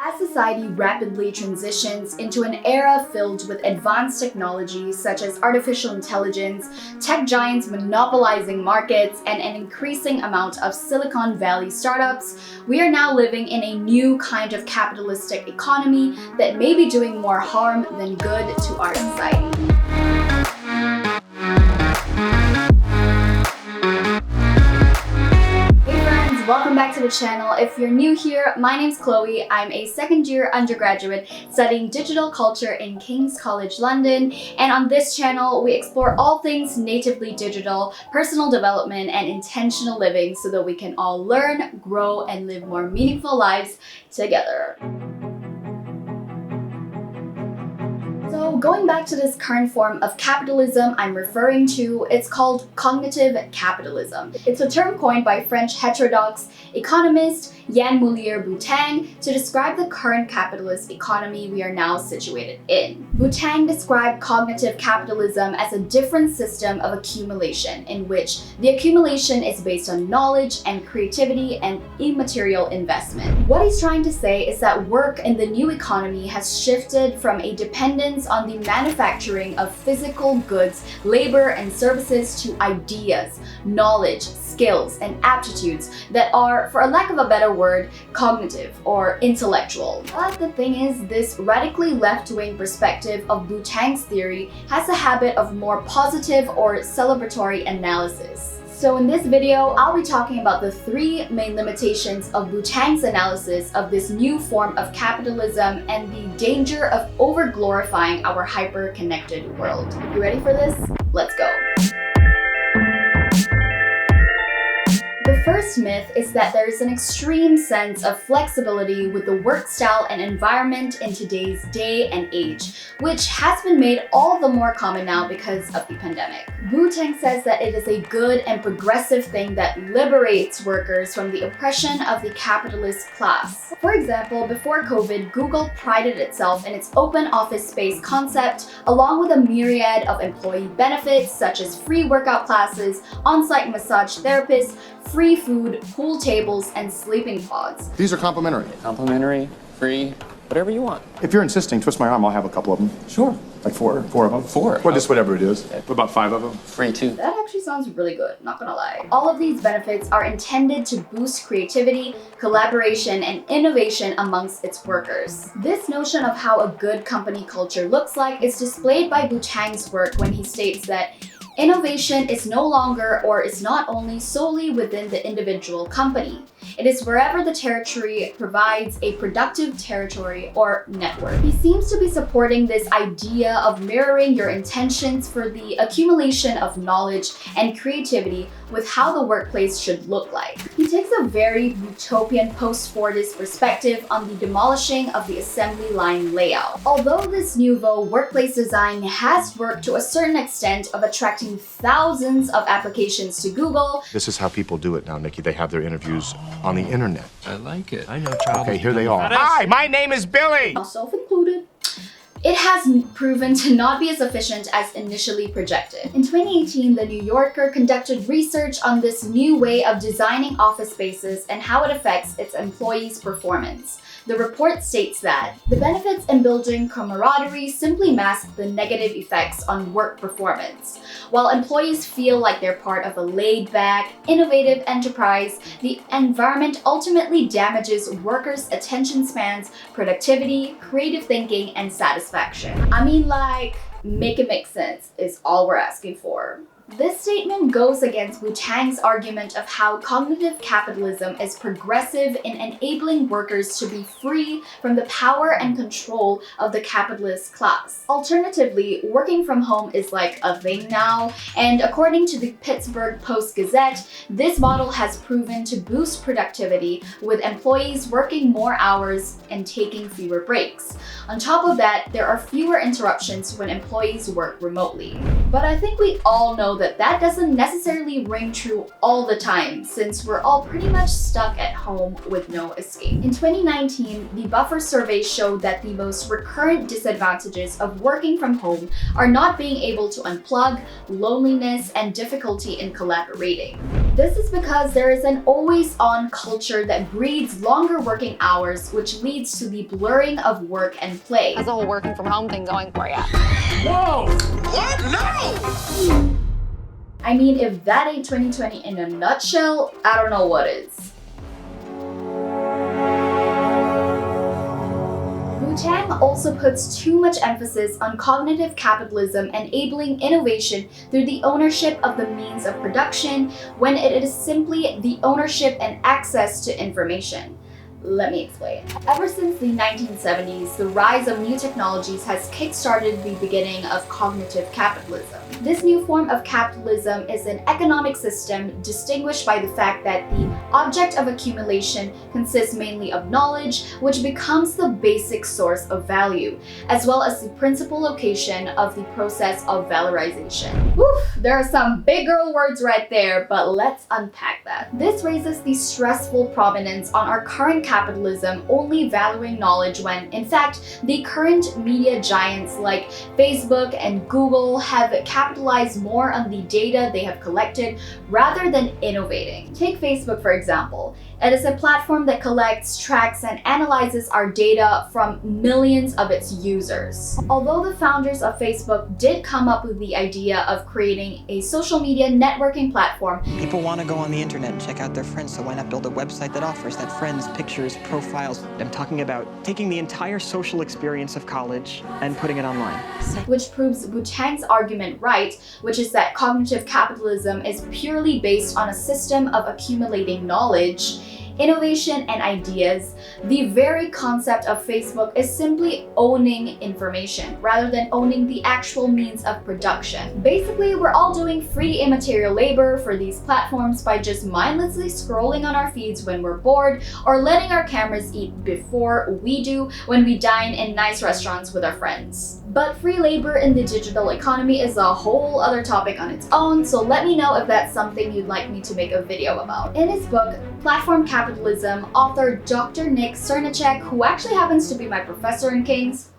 As society rapidly transitions into an era filled with advanced technologies such as artificial intelligence, tech giants monopolizing markets, and an increasing amount of Silicon Valley startups, we are now living in a new kind of capitalistic economy that may be doing more harm than good to our society. Welcome back to the channel. If you're new here, my name's Chloe. I'm a second-year undergraduate studying digital culture in King's College London, and on this channel we explore all things natively digital, personal development, and intentional living so that we can all learn, grow, and live more meaningful lives together. So going back to this current form of capitalism I'm referring to, it's called cognitive capitalism. It's a term coined by French heterodox economist Jan Boutang to describe the current capitalist economy we are now situated in. Boutang described cognitive capitalism as a different system of accumulation in which the accumulation is based on knowledge and creativity and immaterial investment. What he's trying to say is that work in the new economy has shifted from a dependence on the manufacturing of physical goods, labor, and services to ideas, knowledge, skills, and aptitudes that are, for a lack of a better word, cognitive or intellectual. But the thing is, this radically left-wing perspective of Boutang's theory has a habit of more positive or celebratory analysis. So in this video, I'll be talking about the three main limitations of Boutang's analysis of this new form of capitalism and the danger of over-glorifying our hyper-connected world. You ready for this? Let's go. The first myth is that there is an extreme sense of flexibility with the work style and environment in today's day and age, which has been made all the more common now because of the pandemic. Boutang says that it is a good and progressive thing that liberates workers from the oppression of the capitalist class. For example, before COVID, Google prided itself in its open office space concept, along with a myriad of employee benefits such as free workout classes, on-site massage therapists, free food, pool tables, and sleeping pods. These are complimentary. Complimentary, free, whatever you want. If you're insisting, twist my arm, I'll have a couple of them. Sure. Like four of them? Four. Or just whatever it is. About 5 of them. Free too. That actually sounds really good, not gonna lie. All of these benefits are intended to boost creativity, collaboration, and innovation amongst its workers. This notion of how a good company culture looks like is displayed by Boutang's work when he states that innovation is no longer or is not only solely within the individual company. It is wherever the territory provides a productive territory or network. He seems to be supporting this idea of mirroring your intentions for the accumulation of knowledge and creativity with how the workplace should look like. He takes a very utopian post-Fordist perspective on the demolishing of the assembly line layout. Although this nouveau workplace design has worked to a certain extent of attracting thousands of applications to Google. This is how people do it now, Nikki. They have their interviews on the internet. I like it. I know child. Okay, here they are. Hi, my name is Billy! Myself included. It has proven to not be as efficient as initially projected. In 2018, The New Yorker conducted research on this new way of designing office spaces and how it affects its employees' performance. The report states that the benefits in building camaraderie simply mask the negative effects on work performance. While employees feel like they're part of a laid-back, innovative enterprise, the environment ultimately damages workers' attention spans, productivity, creative thinking, and satisfaction. I mean, like, make it make sense is all we're asking for. This statement goes against Boutang's argument of how cognitive capitalism is progressive in enabling workers to be free from the power and control of the capitalist class. Alternatively, working from home is like a thing now, and according to the Pittsburgh Post-Gazette, this model has proven to boost productivity with employees working more hours and taking fewer breaks. On top of that, there are fewer interruptions when employees work remotely. But I think we all know that doesn't necessarily ring true all the time, since we're all pretty much stuck at home with no escape. In 2019, the Buffer survey showed that the most recurrent disadvantages of working from home are not being able to unplug, loneliness, and difficulty in collaborating. This is because there is an always-on culture that breeds longer working hours, which leads to the blurring of work and play. How's the whole working from home thing going for you? Whoa! What? No! I mean, if that ain't 2020 in a nutshell, I don't know what is. Wu-Tang also puts too much emphasis on cognitive capitalism enabling innovation through the ownership of the means of production when it is simply the ownership and access to information. Let me explain. Ever since the 1970s, the rise of new technologies has kick-started the beginning of cognitive capitalism. This new form of capitalism is an economic system distinguished by the fact that the object of accumulation consists mainly of knowledge, which becomes the basic source of value, as well as the principal location of the process of valorization. Woof, there are some big girl words right there, but let's unpack that. This raises the stressful prominence on our current capitalism only valuing knowledge when, in fact, the current media giants like Facebook and Google have capitalized more on the data they have collected rather than innovating. Take Facebook for example. It is a platform that collects, tracks, and analyzes our data from millions of its users. Although the founders of Facebook did come up with the idea of creating a social media networking platform, people want to go on the internet and check out their friends, so why not build a website that offers that friends, pictures, profiles? I'm talking about taking the entire social experience of college and putting it online. Which proves Wu-Tang's argument right, which is that cognitive capitalism is purely based on a system of accumulating knowledge, innovation, and ideas. The very concept of Facebook is simply owning information rather than owning the actual means of production. Basically, we're all doing free immaterial labor for these platforms by just mindlessly scrolling on our feeds when we're bored or letting our cameras eat before we do when we dine in nice restaurants with our friends. But free labor in the digital economy is a whole other topic on its own, so let me know if that's something you'd like me to make a video about. In his book, Platform Capitalism, author Dr. Nick Cernacek, who actually happens to be my professor in King's,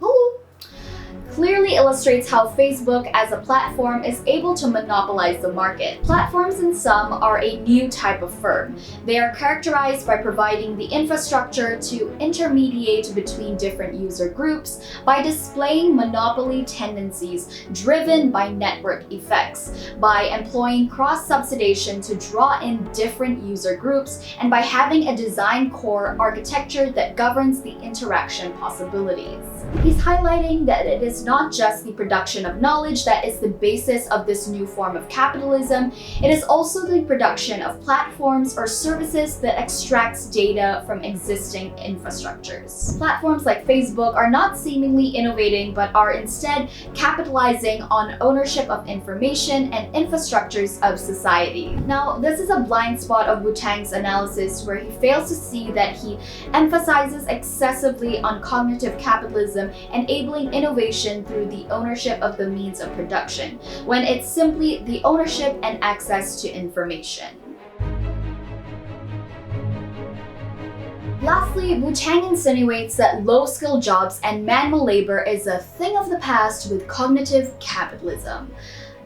clearly illustrates how Facebook as a platform is able to monopolize the market. Platforms in sum are a new type of firm. They are characterized by providing the infrastructure to intermediate between different user groups by displaying monopoly tendencies driven by network effects, by employing cross-subsidization to draw in different user groups, and by having a design core architecture that governs the interaction possibilities. He's highlighting that it is not just the production of knowledge that is the basis of this new form of capitalism, it is also the production of platforms or services that extracts data from existing infrastructures. Platforms like Facebook are not seemingly innovating but are instead capitalizing on ownership of information and infrastructures of society. Now, this is a blind spot of Wu-Tang's analysis where he fails to see that he emphasizes excessively on cognitive capitalism enabling innovation through the ownership of the means of production, when it's simply the ownership and access to information. Lastly, Wu-Tang insinuates that low-skill jobs and manual labor is a thing of the past with cognitive capitalism.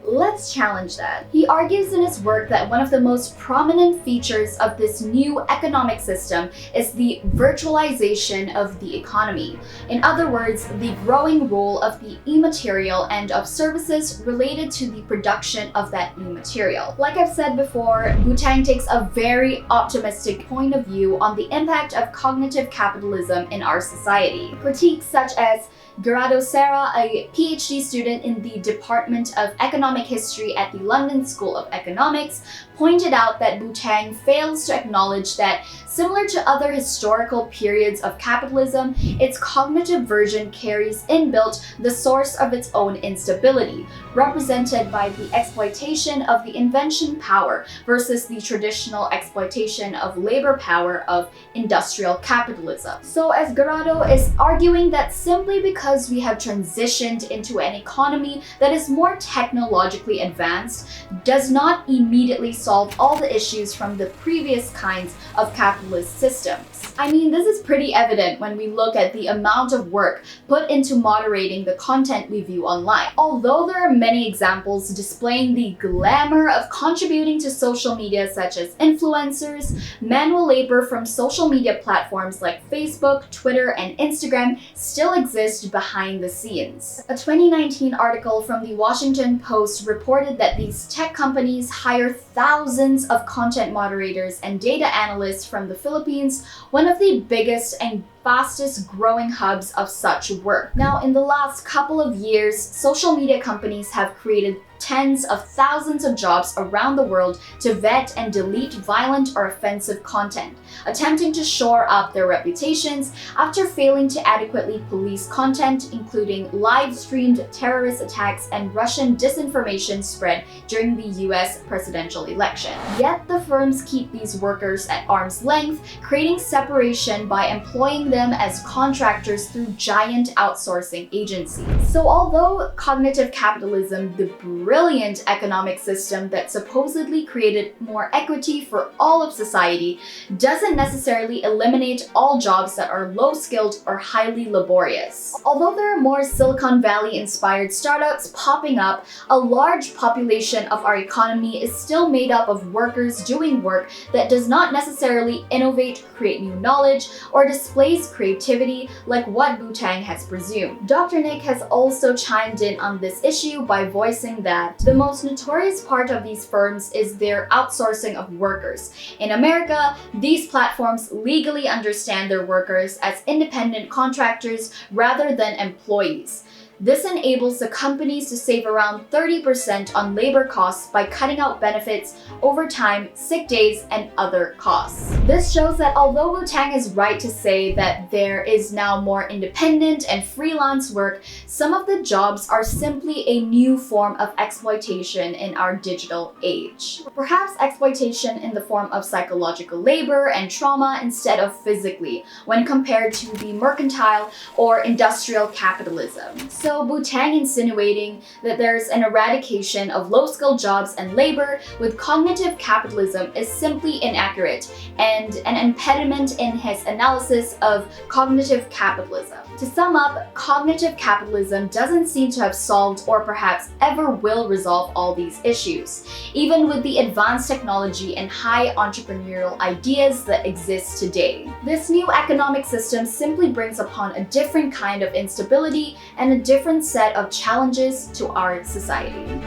Let's challenge that. He argues in his work that one of the most prominent features of this new economic system is the virtualization of the economy. In other words, the growing role of the immaterial and of services related to the production of that immaterial. Like I've said before, Wu-Tang takes a very optimistic point of view on the impact of cognitive capitalism in our society. Critiques such as Gerardo Serra, a PhD student in the Department of Economic History at the London School of Economics, pointed out that Wu-Tang fails to acknowledge that, similar to other historical periods of capitalism, its cognitive version carries inbuilt the source of its own instability, represented by the exploitation of the invention power versus the traditional exploitation of labor power of industrial capitalism. So as Gerardo is arguing that simply because we have transitioned into an economy that is more technologically advanced does not immediately solve solve all the issues from the previous kinds of capitalist systems. I mean, this is pretty evident when we look at the amount of work put into moderating the content we view online. Although there are many examples displaying the glamour of contributing to social media, such as influencers, manual labor from social media platforms like Facebook, Twitter, and Instagram still exist behind the scenes. A 2019 article from the Washington Post reported that these tech companies hire thousands of content moderators and data analysts from the Philippines, one of the biggest and fastest growing hubs of such work. Now, in the last couple of years, social media companies have created tens of thousands of jobs around the world to vet and delete violent or offensive content, attempting to shore up their reputations after failing to adequately police content, including live-streamed terrorist attacks and Russian disinformation spread during the US presidential election. Yet the firms keep these workers at arm's length, creating separation by employing them as contractors through giant outsourcing agencies. So although cognitive capitalism, the brilliant economic system that supposedly created more equity for all of society, doesn't necessarily eliminate all jobs that are low-skilled or highly laborious. Although there are more Silicon Valley-inspired startups popping up, a large population of our economy is still made up of workers doing work that does not necessarily innovate, create new knowledge, or displays creativity like what Wu-Tang has presumed. Dr. Nick has also chimed in on this issue by voicing that the most notorious part of these firms is their outsourcing of workers. In America, these platforms legally understand their workers as independent contractors rather than employees. This enables the companies to save around 30% on labor costs by cutting out benefits, overtime, sick days, and other costs. This shows that although Wu-Tang is right to say that there is now more independent and freelance work, some of the jobs are simply a new form of exploitation in our digital age. Perhaps exploitation in the form of psychological labor and trauma instead of physically, when compared to the mercantile or industrial capitalism. So Wu-Tang insinuating that there's an eradication of low-skilled jobs and labor with cognitive capitalism is simply inaccurate and an impediment in his analysis of cognitive capitalism. To sum up, cognitive capitalism doesn't seem to have solved or perhaps ever will resolve all these issues, even with the advanced technology and high entrepreneurial ideas that exist today. This new economic system simply brings upon a different kind of instability and a different set of challenges to our society.